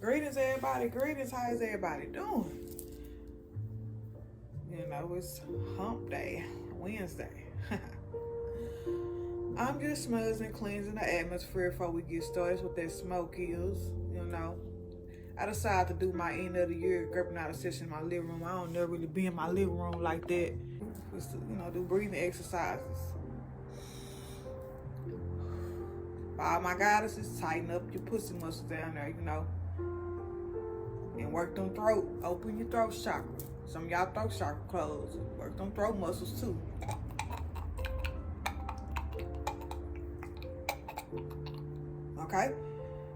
Greetings, everybody. Greetings. How is everybody doing? You know, it's hump day, Wednesday. I'm just smuzzing, cleansing the atmosphere before we get started with that smoke is. You know, I decided to do my end of the year gripping out a session in my living room. I don't never really be in my living room like that. Just to, do breathing exercises. All my guidance is tighten up your pussy muscles down there, and work them throat, open your throat chakra. Some of y'all throat chakra closed. Work them throat muscles too. Okay?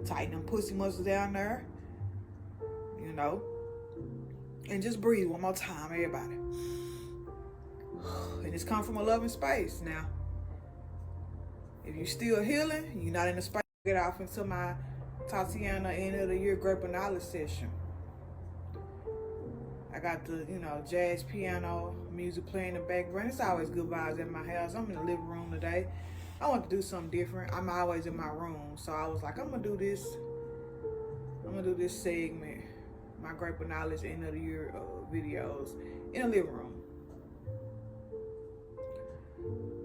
Tighten them pussy muscles down there. And just breathe one more time, everybody. And it's come from a loving space. Now, if you're still healing, you're not in the space, get off into my Tatiana end of the year grape knowledge session. I got the, jazz piano music playing in the background. It's always good vibes at my house. I'm in the living room today. I want to do something different. I'm always in my room. So I was like, I'm going to do this. I'm going to do this segment, my grape knowledge end of the year videos in the living room.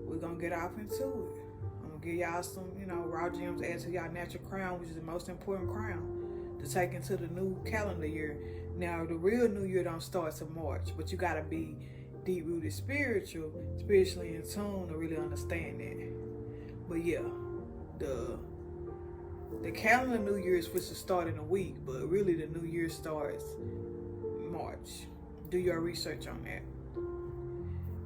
We're going to get off into it. I'm going to give y'all some, raw gems add to y'all natural crown, which is the most important crown to take into the new calendar year. Now, the real new year don't start till March, but you got to be deep-rooted spiritually in tune to really understand that. But yeah, the calendar new year is supposed to start in a week, but really the new year starts March. Do your research on that.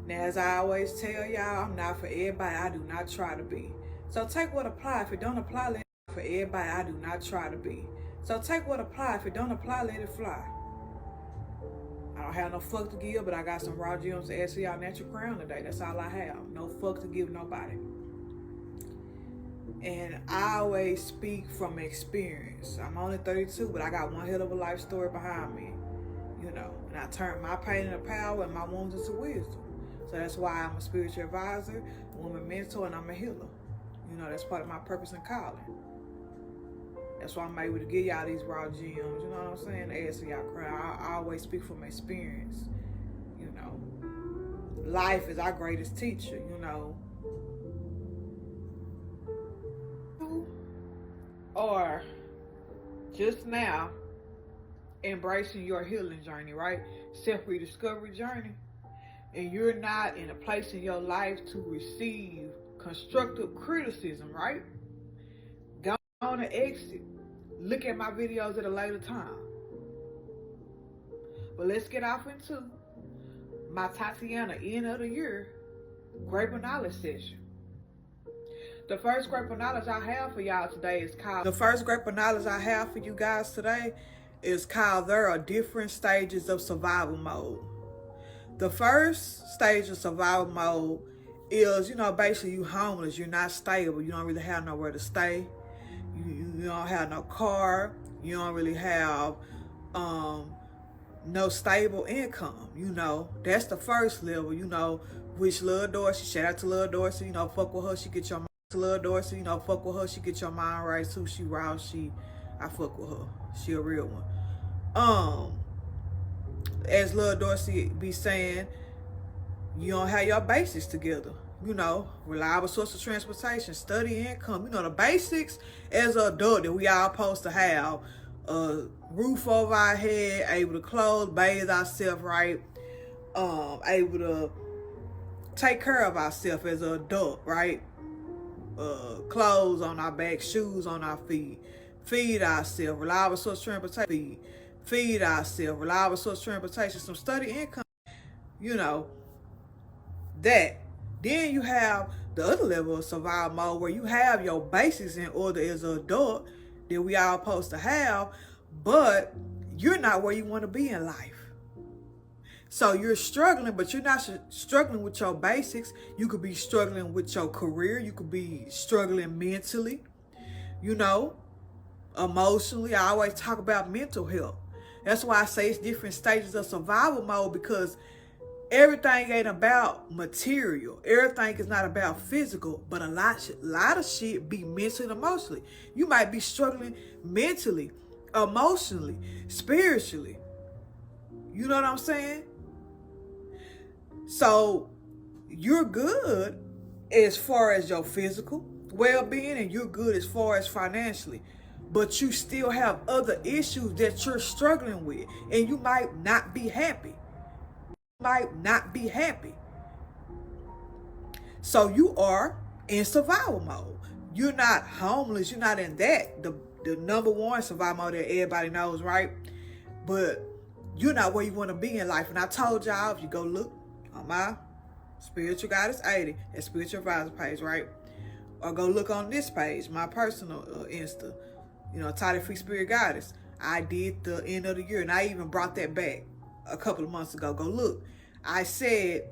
Now, as I always tell y'all, I'm not for everybody. I do not try to be. So take what apply. If it don't apply, let it fly. For everybody, I do not try to be. So take what apply. If it don't apply, let it fly. I don't have no fuck to give, but I got some raw gems to add to y'all natural crown today. That's all I have. No fuck to give nobody. And I always speak from experience. I'm only 32, but I got one hell of a life story behind me. And I turned my pain into power and my wounds into wisdom. So that's why I'm a spiritual advisor, a woman mentor, and I'm a healer. That's part of my purpose and calling. That's why I'm able to give y'all these raw gems, you know what I'm saying? To add to y'all crown. I always speak from experience. Life is our greatest teacher, Or just now, embracing your healing journey, right? Self-rediscovery journey. And you're not in a place in your life to receive constructive criticism, right? Go on and exit. Look at my videos at a later time. But let's get off into my Tatiana end of the year grape knowledge session. The first grape of knowledge I have for y'all today is called, there are different stages of survival mode. The first stage of survival mode is, basically you homeless, you're not stable, you don't really have nowhere to stay, you don't have no car, you don't really have no stable income, That's the first level, which Lil Dorsey, shout out to Lil Dorsey, fuck with her, she get your mind. Lil Dorsey, fuck with her, she get your mind right too. She raw, I fuck with her. She a real one. As Lil Dorsey be saying, you don't have your basics together. Reliable source of transportation, study income, the basics as an adult that we all supposed to have. Roof over our head, able to clothe, bathe ourselves right, able to take care of ourselves as an adult, right? Clothes on our back, shoes on our feet, feed ourselves, reliable source of transportation, feed ourselves, reliable source of transportation, some study income, that. Then you have the other level of survival mode where you have your basics in order as an adult that we all supposed to have, but you're not where you want to be in life. So you're struggling, but you're not struggling with your basics. You could be struggling with your career. You could be struggling mentally, emotionally. I always talk about mental health. That's why I say it's different stages of survival mode, because everything ain't about material. Everything is not about physical, but a lot of shit be mentally and emotionally. You might be struggling mentally emotionally, spiritually. You know what I'm saying? So you're good as far as your physical well-being, and you're good as far as financially, but you still have other issues that you're struggling with, and you might not be happy. So you are in survival mode. You're not homeless. You're not in that. The number one survival mode that everybody knows, right? But you're not where you want to be in life. And I told y'all, if you go look on my Spiritual Goddess 80, that Spiritual Advisor page, right? Or go look on this page, my personal Insta, Title Free Spirit Goddess. I did the end of the year, and I even brought that back a couple of months ago. Go look. I said,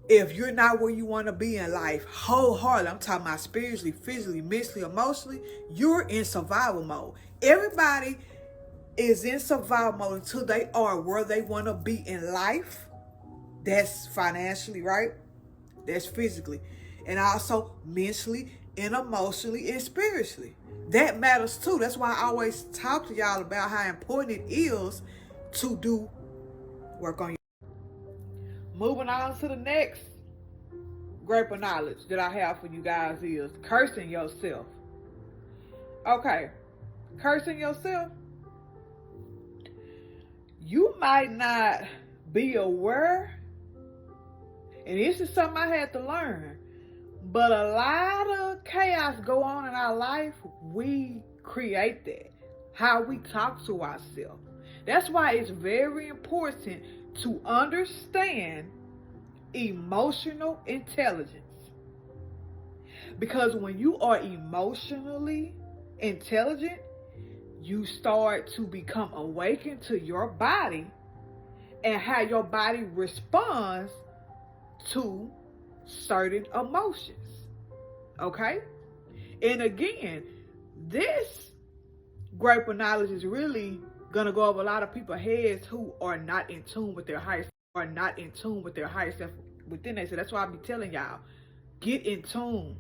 if you're not where you want to be in life, wholeheartedly, I'm talking about spiritually, physically, mentally, emotionally, you're in survival mode. Everybody is in survival mode until they are where they want to be in life. That's financially, right? That's physically. And also mentally and emotionally and spiritually. That matters too. That's why I always talk to y'all about how important it is to do work on you. Moving on to the next grape of knowledge that I have for you guys is cursing yourself. Okay, cursing yourself. You might not be aware, and this is something I had to learn, but a lot of chaos go on in our life. We create that. How we talk to ourselves. That's why it's very important to understand emotional intelligence. Because when you are emotionally intelligent, you start to become awakened to your body and how your body responds to certain emotions. Okay? And again, this grape of knowledge is really going to go over a lot of people's heads who are not in tune with their higher self within they. So that's why I be telling y'all, get in tune.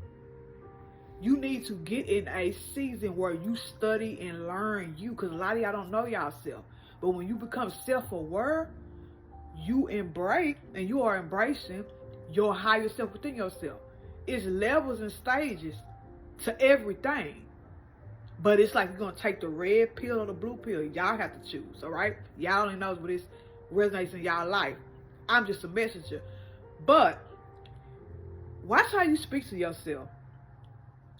You need to get in a season where you study and learn you, because a lot of y'all don't know yourself. But when you become self-aware, you embrace and you are embracing your higher self within yourself. It's levels and stages to everything. But it's like you're going to take the red pill or the blue pill. Y'all have to choose, all right? Y'all only knows what this resonates in y'all life. I'm just a messenger. But watch how you speak to yourself.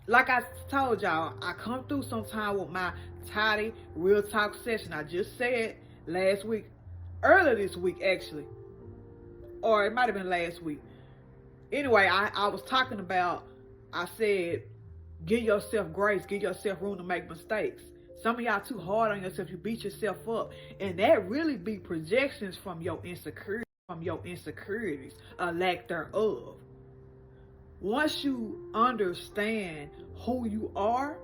Like I told y'all, I come through sometime with my Toddy Real Talk session. I just said last week, earlier this week actually, or it might have been last week. Anyway, I was talking about, I said, give yourself grace, give yourself room to make mistakes. Some of y'all too hard on yourself, you beat yourself up. And that really be projections from your insecurities, a lack thereof. Once you understand who you are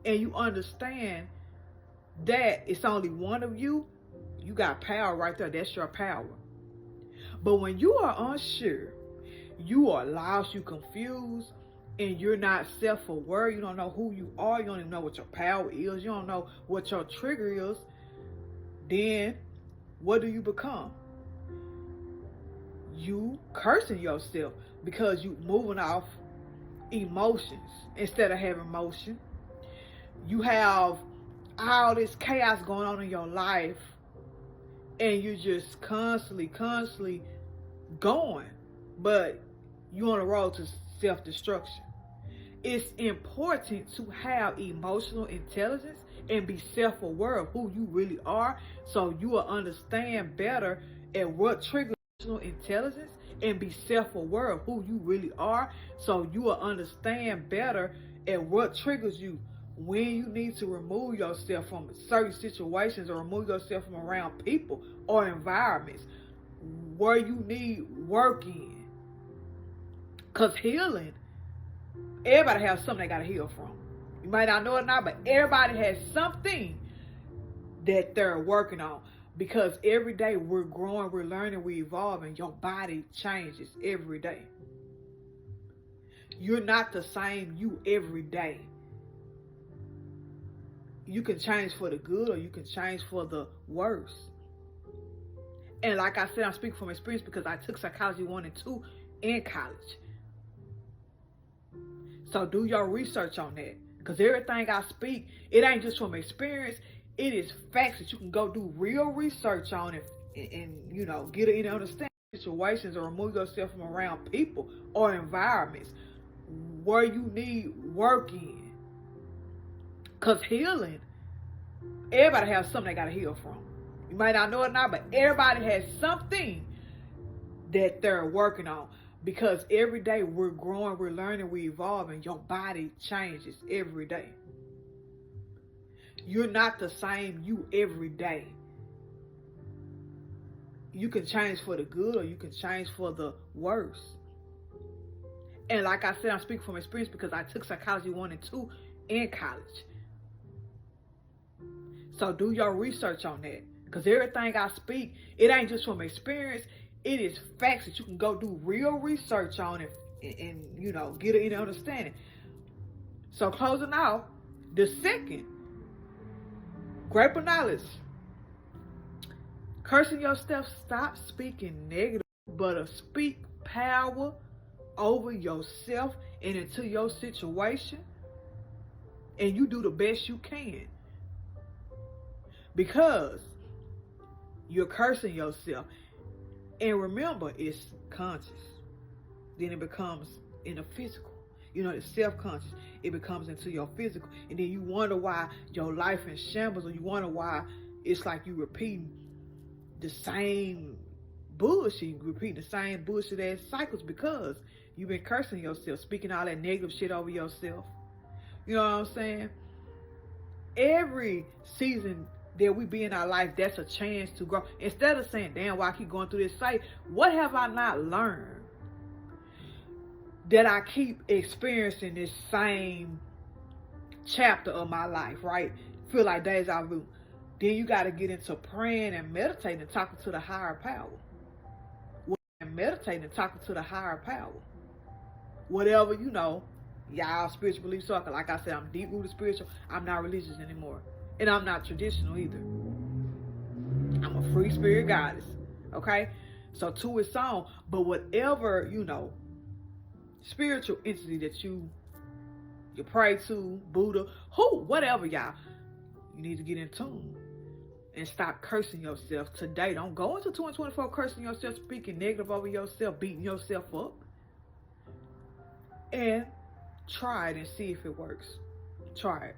and you understand that it's only one of you, you got power right there. That's your power. But when you are unsure, you are lost, you confused, and you're not self-aware, you don't know who you are, you don't even know what your power is, you don't know what your trigger is, then what do you become? You cursing yourself because you moving off emotions instead of having motion. You have all this chaos going on in your life and you're just constantly going, but you're on a road to self-destruction. It's important to have emotional intelligence and be self-aware of who you really are, so you will understand better at what triggers emotional intelligence, and be self-aware of who you really are, so you will understand better at what triggers you, when you need to remove yourself from certain situations or remove yourself from around people or environments where you need work in. Because healing, everybody has something they got to heal from. You might not know it now, but everybody has something that they're working on. Because every day we're growing, we're learning, we're evolving. Your body changes every day. You're not the same you every day. You can change for the good or you can change for the worse. And like I said, I'm speaking from experience because I took psychology 1 and 2 in college. So do your research on that. Because everything I speak, it ain't just from experience. It is facts that you can go do real research on and you know, get an understanding of situations or remove yourself from around people or environments where you need work in. Because healing, everybody has something they got to heal from. You might not know it now, but everybody has something that they're working on. Because every day we're growing, we're learning, we're evolving. Your body changes every day. You're not the same you every day. You can change for the good or you can change for the worse. And like I said, I'm speaking from experience because I took psychology 1 and 2 in college. So do your research on that. Because everything I speak, it ain't just from experience. It is facts that you can go do real research on and you know, get an understanding. So closing out, the second, grape of knowledge. Cursing yourself, stop speaking negative, but speak power over yourself and into your situation. And you do the best you can. Because you're cursing yourself. And remember, it's conscious. Then it becomes in the physical. You know, it's self-conscious. It becomes into your physical. And then you wonder why your life in shambles, or you wonder why it's like you repeating the same bullshit. You repeat the same bullshit as cycles because you've been cursing yourself, speaking all that negative shit over yourself. You know what I'm saying? Every season that we be in our life, that's a chance to grow. Instead of saying, damn, why I keep going through this site, what have I not learned that I keep experiencing this same chapter of my life, right? Feel like deja vu. Then you got to get into praying and meditating and talking to the higher power. And meditating and talking to the higher power. Whatever, you know, y'all spiritual belief circle. Like I said, I'm deep rooted spiritual. I'm not religious anymore. And I'm not traditional either. I'm a free spirit goddess. Okay? So to its own. But whatever, you know, spiritual entity that you pray to, Buddha, whatever, y'all, you need to get in tune and stop cursing yourself today. Don't go into 2024 cursing yourself, speaking negative over yourself, beating yourself up. And try it and see if it works. Try it.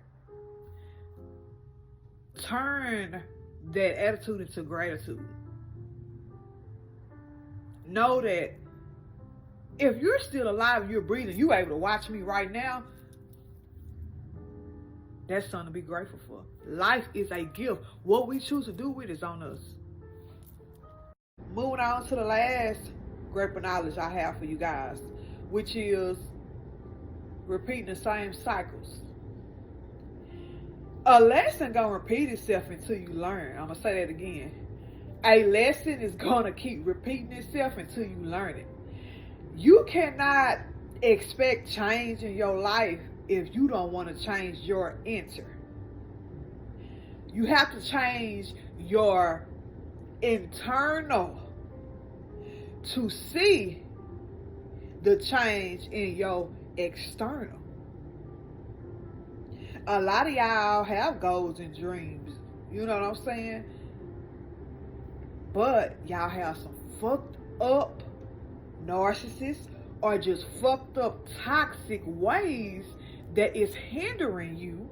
Turn that attitude into gratitude. Know that if you're still alive, you're breathing, you're able to watch me right now, that's something to be grateful for. Life is a gift. What we choose to do with it is on us. Moving on to the last grape of knowledge I have for you guys, which is repeating the same cycles. A lesson gonna repeat itself until you learn. I'm gonna say that again. A lesson is gonna keep repeating itself until you learn it. You cannot expect change in your life if you don't want to change your enter. You have to change your internal to see the change in your external. A lot of y'all have goals and dreams. You know what I'm saying? But y'all have some fucked up narcissists or just fucked up toxic ways that is hindering you.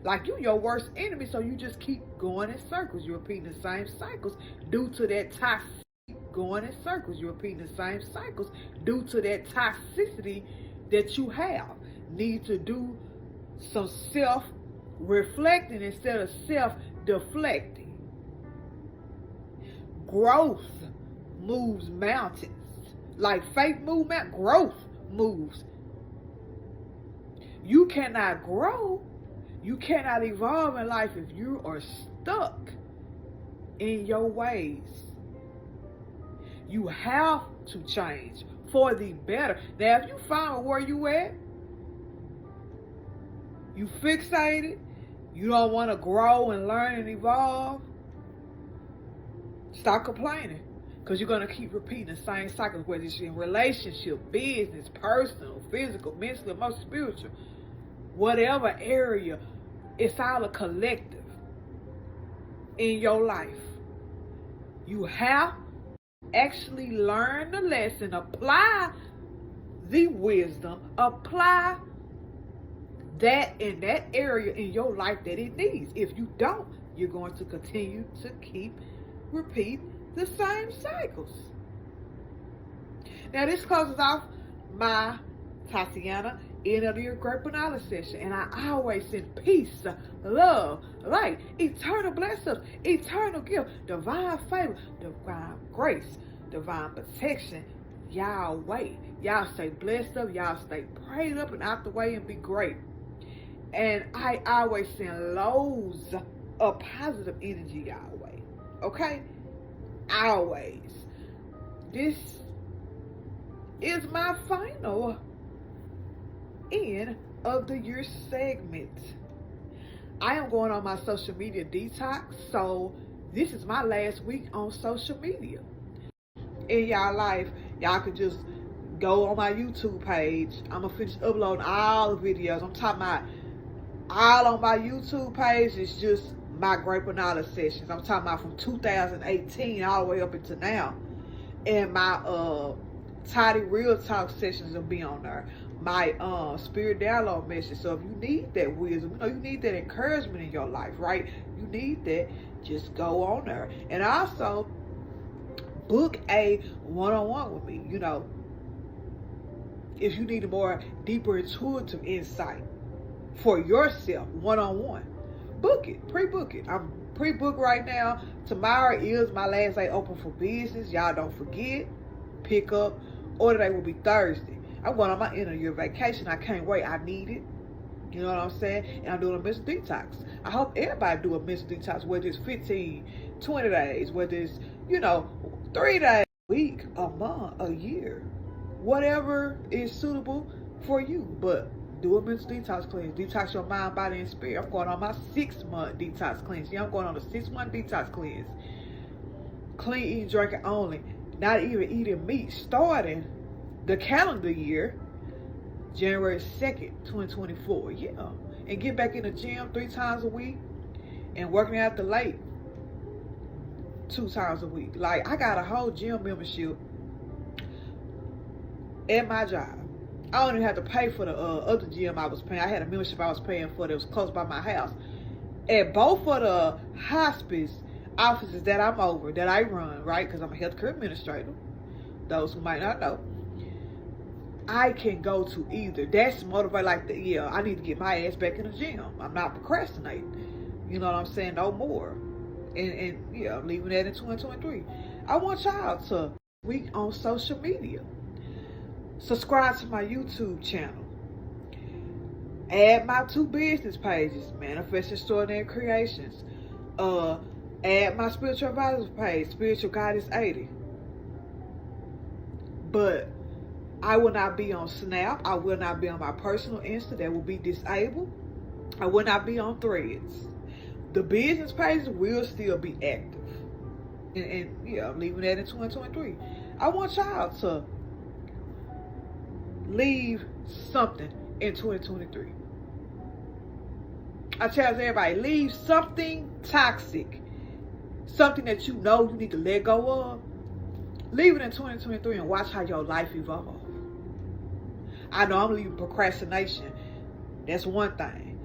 Like you your worst enemy, so you just keep going in circles. You're repeating the same cycles due to that toxic going in circles. You're repeating the same cycles due to that toxicity that you have. Need to do some self-reflecting instead of self-deflecting. Growth moves mountains. Like faith movement, growth moves. You cannot grow, you cannot evolve in life if you are stuck in your ways. You have to change for the better. Now, if you find where you at, you fixated, You don't want to grow and learn and evolve? Stop complaining. Because you're going to keep repeating the same cycles, whether it's in relationship, business, personal, physical, mental, emotional, spiritual. Whatever area, it's all a collective in your life. You have actually learn the lesson, apply the wisdom, apply that in that area in your life that it needs. If you don't, you're going to continue to repeat the same cycles. Now this closes off my Tatiana end of the year grateful knowledge session, and I always send peace, love, light, eternal blessings, eternal gift, divine favor, divine grace, divine protection. Y'all wait. Y'all stay blessed up. Y'all stay prayed up and out the way and be great. And I always send loads of positive energy y'all way. Okay? Always. This is my final end of the year segment. I am going on my social media detox, so this is my last week on social media. In y'all life, y'all could just go on my YouTube page. I'm gonna finish uploading all the videos. I'm talking about all on my YouTube page. It's just my grateful knowledge sessions. I'm talking about from 2018 all the way up into now. And my Toddy Real Talk sessions will be on there. My spirit dialogue message. So if you need that wisdom, you need that encouragement in your life, right? You need that, just go on there. And also book a one-on-one with me, if you need a more deeper intuitive insight for yourself, one-on-one. Book it, pre-book it. I'm pre-booked right now. Tomorrow is my last day open for business. Y'all don't forget, pick up. Order day will be Thursday. I'm going on my end of year vacation. I can't wait. I need it. You know what I'm saying? And I'm doing a mental detox. I hope everybody do a mental detox, whether it's 15, 20 days, whether it's, 3 days, a week, a month, a year. Whatever is suitable for you. But do a mental detox cleanse. Detox your mind, body, and spirit. I'm going on my 6-month detox cleanse. Yeah, I'm going on a 6-month detox cleanse. Clean eating, drinking only. Not even eating meat. Starting the calendar year, January 2nd, 2024. Yeah. And get back in the gym 3 times a week. And working out the lake 2 times a week. Like, I got a whole gym membership at my job. I don't even have to pay for the other gym I was paying. I had a membership I was paying for that was close by my house. At both of the hospice offices that I'm over, that I run, right? Because I'm a healthcare administrator. Those who might not know. I can go to either. That's motivated I need to get my ass back in the gym. I'm not procrastinating. You know what I'm saying? No more. And I'm leaving that in 2023. I want y'all to week on social media. Subscribe to my YouTube channel. Add my 2 business pages, Manifest Extraordinary Creations. Add my spiritual advisor page, Spiritual Guidance 80. But I will not be on Snap. I will not be on my personal Insta. That will be disabled. I will not be on Threads. The business pages will still be active. And I'm leaving that in 2023. I want y'all to leave something in 2023. I challenge everybody, leave something toxic. Something that you know you need to let go of. Leave it in 2023 and watch how your life evolve. I know I'm leaving procrastination. That's one thing.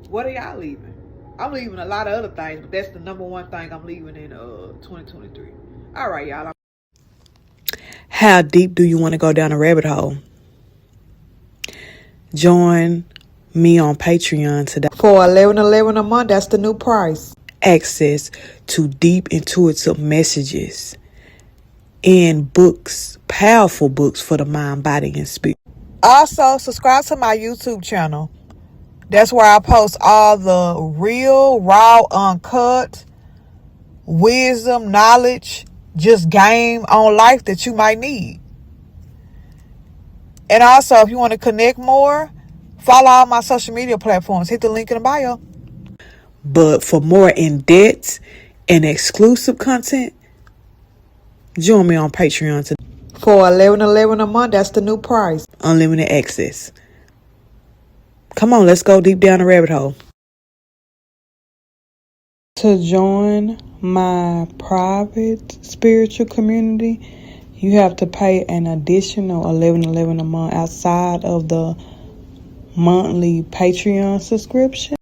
What are y'all leaving? I'm leaving a lot of other things, but that's the number one thing I'm leaving in 2023. All right, y'all. How deep do you want to go down a rabbit hole? Join me on Patreon today. For $11.11 a month, that's the new price. Access to deep intuitive messages in books, powerful books for the mind, body, and spirit. Also, subscribe to my YouTube channel. That's where I post all the real, raw, uncut wisdom, knowledge, just game on life that you might need. And also, if you want to connect more, Follow all my social media platforms. Hit the link in the bio. But for more in-depth and exclusive content, join me on Patreon today. For $11.11 a month, that's the new price. Unlimited access. Come on, let's go deep down the rabbit hole. To join my private spiritual community, you have to pay an additional $11.11 a month outside of the monthly Patreon subscription.